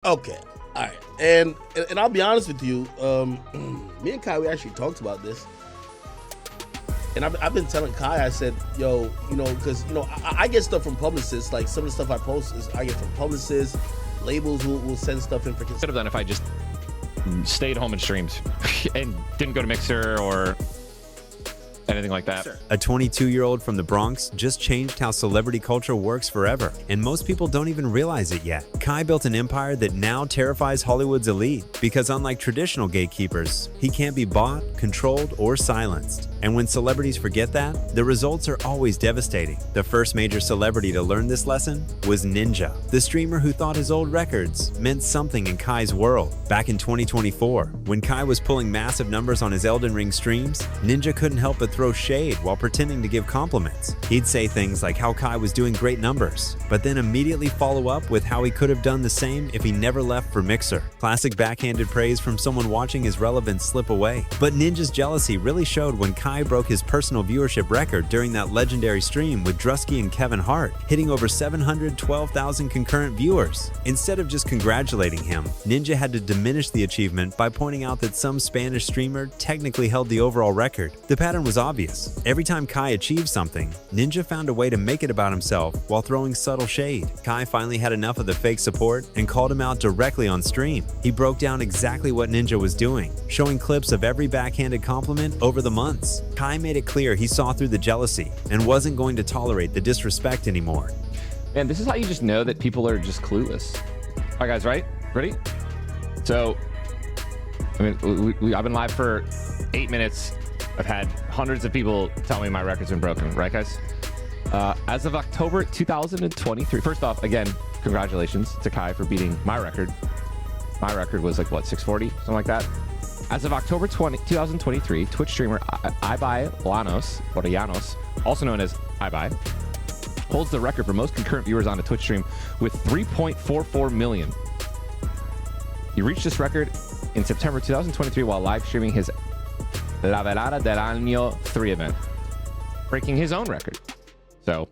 Okay, all right, and I'll be honest with you. Me and Kai, we actually talked about this, and I've been telling Kai. I said, yo, because I get stuff from publicists. Like some of the stuff I post is I get from publicists. Labels will send stuff in for. Could have done if I just stayed home and streamed and didn't go to Mixer or anything like that. A 22-year-old from the Bronx just changed how celebrity culture works forever, and most people don't even realize it yet. Kai built an empire that now terrifies Hollywood's elite because unlike traditional gatekeepers, he can't be bought, controlled, or silenced. And when celebrities forget that, the results are always devastating. The first major celebrity to learn this lesson was Ninja, the streamer who thought his old records meant something in Kai's world. Back in 2024, when Kai was pulling massive numbers on his Elden Ring streams, Ninja couldn't help but throw shade while pretending to give compliments. He'd say things like how Kai was doing great numbers, but then immediately follow up with how he could have done the same if he never left for Mixer. Classic backhanded praise from someone watching his relevance slip away. But Ninja's jealousy really showed when Kai broke his personal viewership record during that legendary stream with Drusky and Kevin Hart, hitting over 712,000 concurrent viewers. Instead of just congratulating him, Ninja had to diminish the achievement by pointing out that some Spanish streamer technically held the overall record. The pattern was obvious. Every time Kai achieved something, Ninja found a way to make it about himself while throwing subtle shade. Kai finally had enough of the fake support and called him out directly on stream. He broke down exactly what Ninja was doing, showing clips of every backhanded compliment over the months. Kai made it clear he saw through the jealousy and wasn't going to tolerate the disrespect anymore. Man, this is how you just know that people are just clueless. All right, guys, right? Ready? So, I mean, I've been live for 8 minutes. I've had hundreds of people tell me my record's been broken, right, guys? As of October 2023, first off, again, congratulations to Kai for beating my record. My record was like, what, 640? Something like that. As of October 2023, Twitch streamer Ibai Llanos, also known as Ibai, holds the record for most concurrent viewers on a Twitch stream with 3.44 million. He reached this record in September 2023 while live streaming his La Velada del Año 3 event, breaking his own record. So,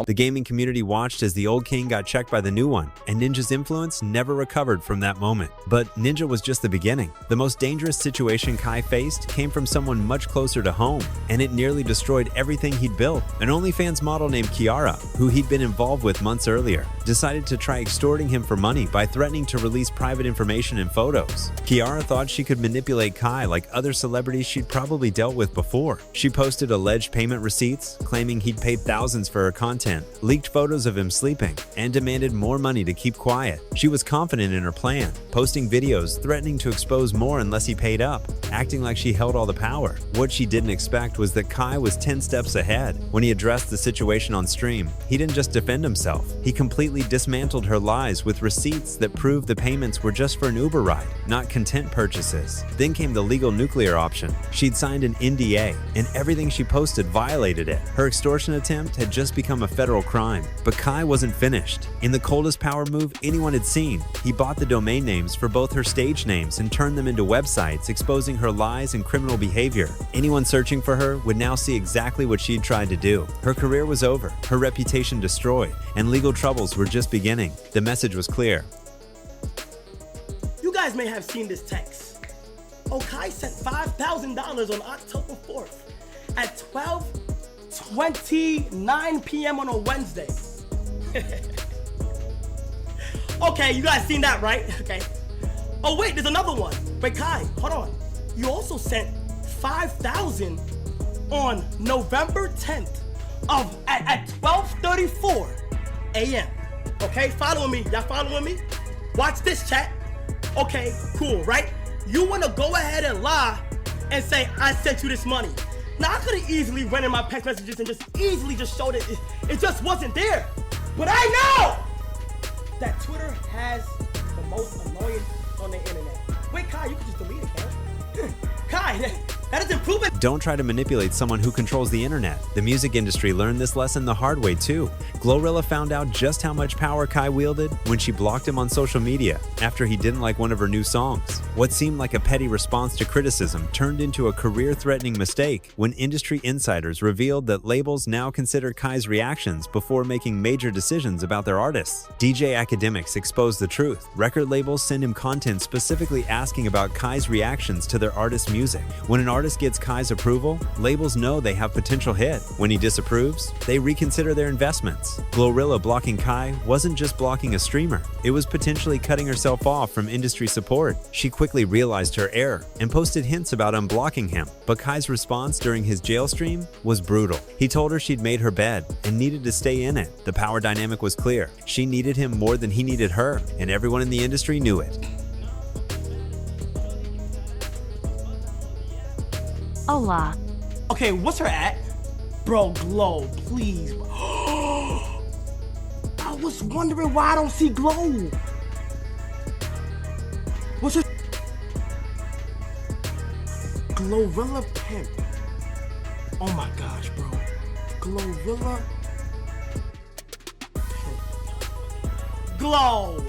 the gaming community watched as the old king got checked by the new one, and Ninja's influence never recovered from that moment. But Ninja was just the beginning. The most dangerous situation Kai faced came from someone much closer to home, and it nearly destroyed everything he'd built. An OnlyFans model named Kiara, who he'd been involved with months earlier, decided to try extorting him for money by threatening to release private information and photos. Kiara thought she could manipulate Kai like other celebrities she'd probably dealt with before. She posted alleged payment receipts, claiming he'd paid thousands for her content, leaked photos of him sleeping, and demanded more money to keep quiet. She was confident in her plan, posting videos threatening to expose more unless he paid up, acting like she held all the power. What she didn't expect was that Kai was 10 steps ahead. When he addressed the situation on stream, he didn't just defend himself. He completely dismantled her lies with receipts that proved the payments were just for an Uber ride, not content purchases. Then came the legal nuclear option. She'd signed an NDA, and everything she posted violated it. Her extortion attempt had just become a federal crime. But Kai wasn't finished. In the coldest power move anyone had seen, he bought the domain names for both her stage names and turned them into websites exposing her lies and criminal behavior. Anyone searching for her would now see exactly what she'd tried to do. Her career was over, her reputation destroyed, and legal troubles were just beginning. The message was clear. You guys may have seen this text. Kai sent $5,000 on October 4th at 12:29 p.m. on a Wednesday. Okay, you guys seen that, right? Okay. Oh wait, there's another one. Wait, Kai, hold on. You also sent $5,000 on November 10th at 12:34 a.m. Okay, following me. Y'all following me? Watch this, chat. Okay, cool, right? You wanna go ahead and lie and say I sent you this money. Now I could have easily went in my text messages and just easily showed it. It just wasn't there. But I know that Twitter has the most annoying on the internet. Wait, Kai, you can just delete it, Kai. Kai, that doesn't prove it. Don't try to manipulate someone who controls the internet. The music industry learned this lesson the hard way too. GloRilla found out just how much power Kai wielded when she blocked him on social media after he didn't like one of her new songs. What seemed like a petty response to criticism turned into a career-threatening mistake when industry insiders revealed that labels now consider Kai's reactions before making major decisions about their artists. DJ Akademiks exposed the truth. Record labels send him content specifically asking about Kai's reactions to their artist's music. When an artist gets Kai's approval, labels know they have potential hit. When he disapproves, they reconsider their investments. GloRilla blocking Kai wasn't just blocking a streamer, it was potentially cutting herself off from industry support. She quickly realized her error and posted hints about unblocking him, but Kai's response during his jail stream was brutal. He told her she'd made her bed and needed to stay in it. The power dynamic was clear. She needed him more than he needed her, and everyone in the industry knew it. Hola. Okay, what's her at? Bro, Glow, please. I was wondering why I don't see Glow. What's her? GloRilla Pimp. Oh my gosh, bro. GloRilla Pimp. Glow.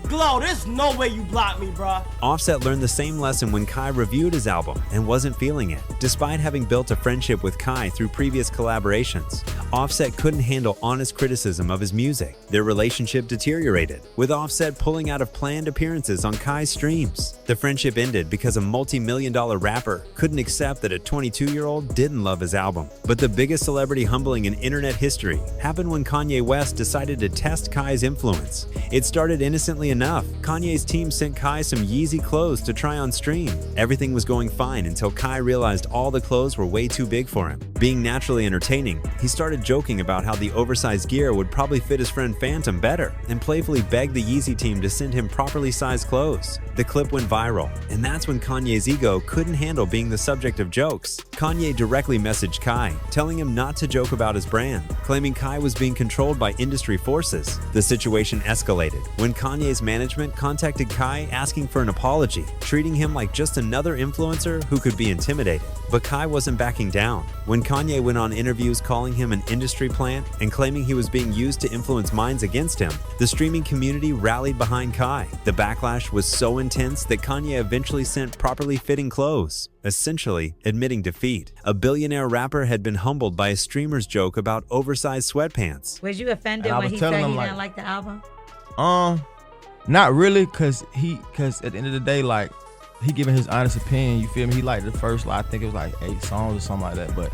Glow, there's no way you blocked me, bruh. Offset learned the same lesson when Kai reviewed his album and wasn't feeling it. Despite having built a friendship with Kai through previous collaborations, Offset couldn't handle honest criticism of his music. Their relationship deteriorated, with Offset pulling out of planned appearances on Kai's streams. The friendship ended because a multi-million-dollar rapper couldn't accept that a 22-year-old didn't love his album. But the biggest celebrity humbling in internet history happened when Kanye West decided to test Kai's influence. It started innocently enough. Kanye's team sent Kai some Yeezy clothes to try on stream. Everything was going fine until Kai realized all the clothes were way too big for him. Being naturally entertaining, he started joking about how the oversized gear would probably fit his friend Phantom better and playfully begged the Yeezy team to send him properly sized clothes. The clip went viral, and that's when Kanye's ego couldn't handle being the subject of jokes. Kanye directly messaged Kai, telling him not to joke about his brand, claiming Kai was being controlled by industry forces. The situation escalated when Kanye's management contacted Kai asking for an apology, treating him like just another influencer who could be intimidated. But Kai wasn't backing down. When Kanye went on interviews calling him an industry plant and claiming he was being used to influence minds against him, the streaming community rallied behind Kai. The backlash was so intense that Kanye eventually sent properly fitting clothes, essentially admitting defeat. A billionaire rapper had been humbled by a streamer's joke about oversized sweatpants. Was you offended And I when was he telling said he him, didn't like the album? Not really, cause at the end of the day, like, he giving his honest opinion, you feel me? He liked the first, like, I think it was like 8 songs or something like that, but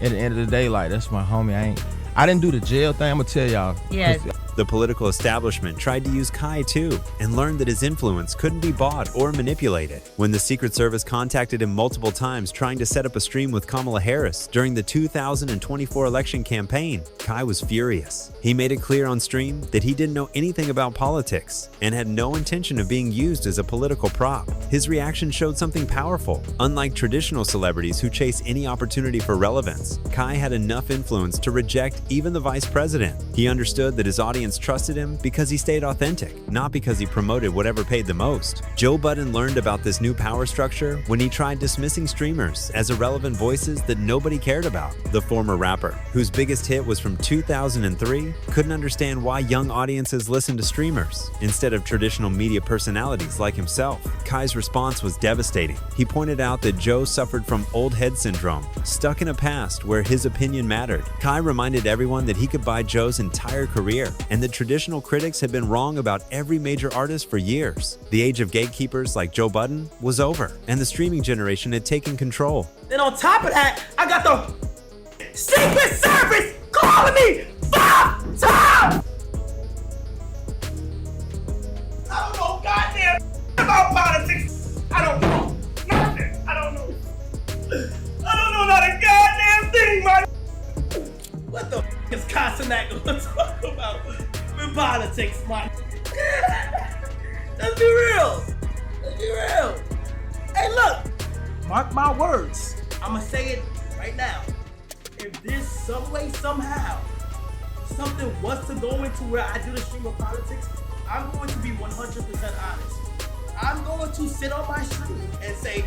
at the end of the day, like, that's my homie. I didn't do the jail thing, I'm gonna tell y'all. Yes. The political establishment tried to use Kai too and learned that his influence couldn't be bought or manipulated. When the Secret Service contacted him multiple times trying to set up a stream with Kamala Harris during the 2024 election campaign, Kai was furious. He made it clear on stream that he didn't know anything about politics and had no intention of being used as a political prop. His reaction showed something powerful. Unlike traditional celebrities who chase any opportunity for relevance, Kai had enough influence to reject even the vice president. He understood that his audience trusted him because he stayed authentic, not because he promoted whatever paid the most. Joe Budden learned about this new power structure when he tried dismissing streamers as irrelevant voices that nobody cared about. The former rapper, whose biggest hit was from 2003, couldn't understand why young audiences listened to streamers instead of traditional media personalities like himself. Kai's response was devastating. He pointed out that Joe suffered from old head syndrome, stuck in a past where his opinion mattered. Kai reminded everyone that he could buy Joe's entire career and that traditional critics had been wrong about every major artist for years. The age of gatekeepers like Joe Budden was over, and the streaming generation had taken control. Then on top of that, I got the Secret Service calling me 5 times! I don't know goddamn about politics. I don't know nothing. I don't know not a goddamn thing, man. What the is Kai Cenat gonna talk about with politics, man? Let's be real. Let's be real. Hey, look. Mark my words. I'ma say it right now. If this some way, somehow, something was to go into where I do the stream of politics, I'm going to be 100% honest. I'm going to sit on my stream and say,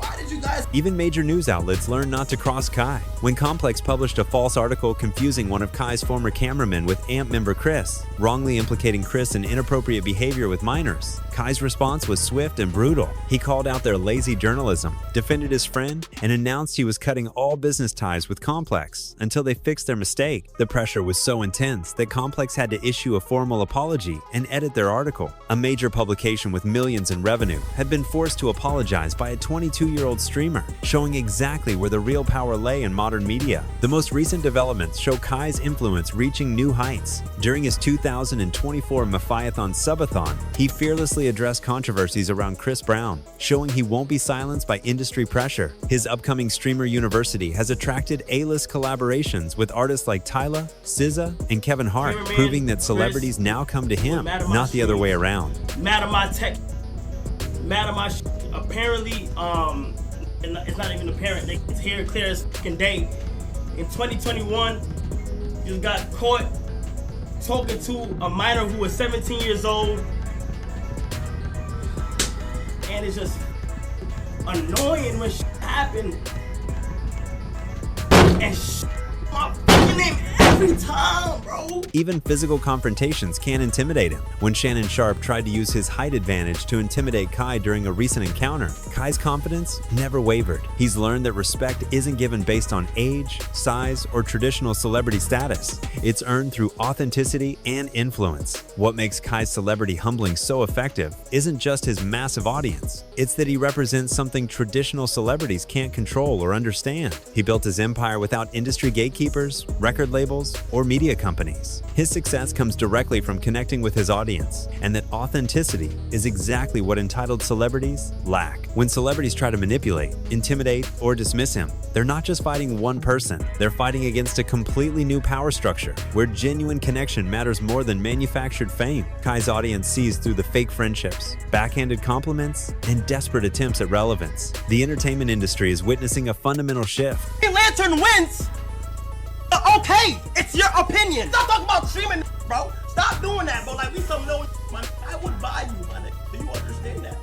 Why did you guys? Even major news outlets learned not to cross Kai. When Complex published a false article confusing one of Kai's former cameramen with AMP member Chris, wrongly implicating Chris in inappropriate behavior with minors, Kai's response was swift and brutal. He called out their lazy journalism, defended his friend, and announced he was cutting all business ties with Complex until they fixed their mistake. The pressure was so intense that Complex had to issue a formal apology and edit their article. A major publication with millions in revenue had been forced to apologize by a 22-year-old streamer, showing exactly where the real power lay in modern media. The most recent developments show Kai's influence reaching new heights. During his 2024 Mafiathon Subathon, he fearlessly addressed controversies around Chris Brown, showing he won't be silenced by industry pressure. His upcoming Streamer University has attracted A-list collaborations with artists like Tyla, SZA, and Kevin Hart, proving that celebrities now come to him, not the other way around. Mad at my tech, mad at my apparently, and it's not even apparent, it's here clear as fucking day. In 2021, you got caught talking to a minor who was 17 years old. And it's just annoying when shit happen. And shit, my fucking name every time, bro. Even physical confrontations can intimidate him. When Shannon Sharp tried to use his height advantage to intimidate Kai during a recent encounter, Kai's confidence never wavered. He's learned that respect isn't given based on age, size, or traditional celebrity status. It's earned through authenticity and influence. What makes Kai's celebrity humbling so effective isn't just his massive audience. It's that he represents something traditional celebrities can't control or understand. He built his empire without industry gatekeepers, record labels, or media companies. His success comes directly from connecting with his audience, and that authenticity is exactly what entitled celebrities lack. When celebrities try to manipulate, intimidate, or dismiss him, they're not just fighting one person, they're fighting against a completely new power structure, where genuine connection matters more than manufactured fame. Kai's audience sees through the fake friendships, backhanded compliments, and desperate attempts at relevance. The entertainment industry is witnessing a fundamental shift. Lantern wins. Okay, it's your opinion. Stop talking about streaming, bro. Stop doing that, bro. Like, we some know, man. I would buy you, man. Do you understand that?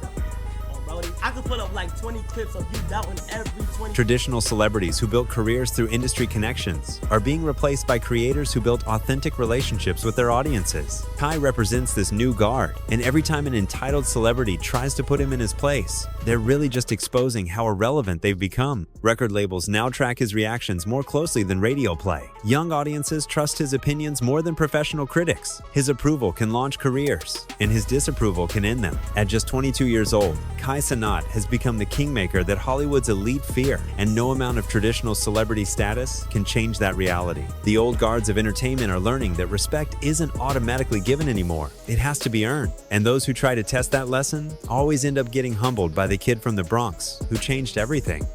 Oh, bro, I could put up like 20 clips of you doubting every 20. Traditional celebrities who built careers through industry connections are being replaced by creators who built authentic relationships with their audiences. Kai represents this new guard, and every time an entitled celebrity tries to put him in his place, they're really just exposing how irrelevant they've become. Record labels now track his reactions more closely than radio play. Young audiences trust his opinions more than professional critics. His approval can launch careers, and his disapproval can end them. At just 22 years old, Kai Cenat has become the kingmaker that Hollywood's elite fear, and no amount of traditional celebrity status can change that reality. The old guards of entertainment are learning that respect isn't automatically given anymore. It has to be earned, and those who try to test that lesson always end up getting humbled by the kid from the Bronx who changed everything.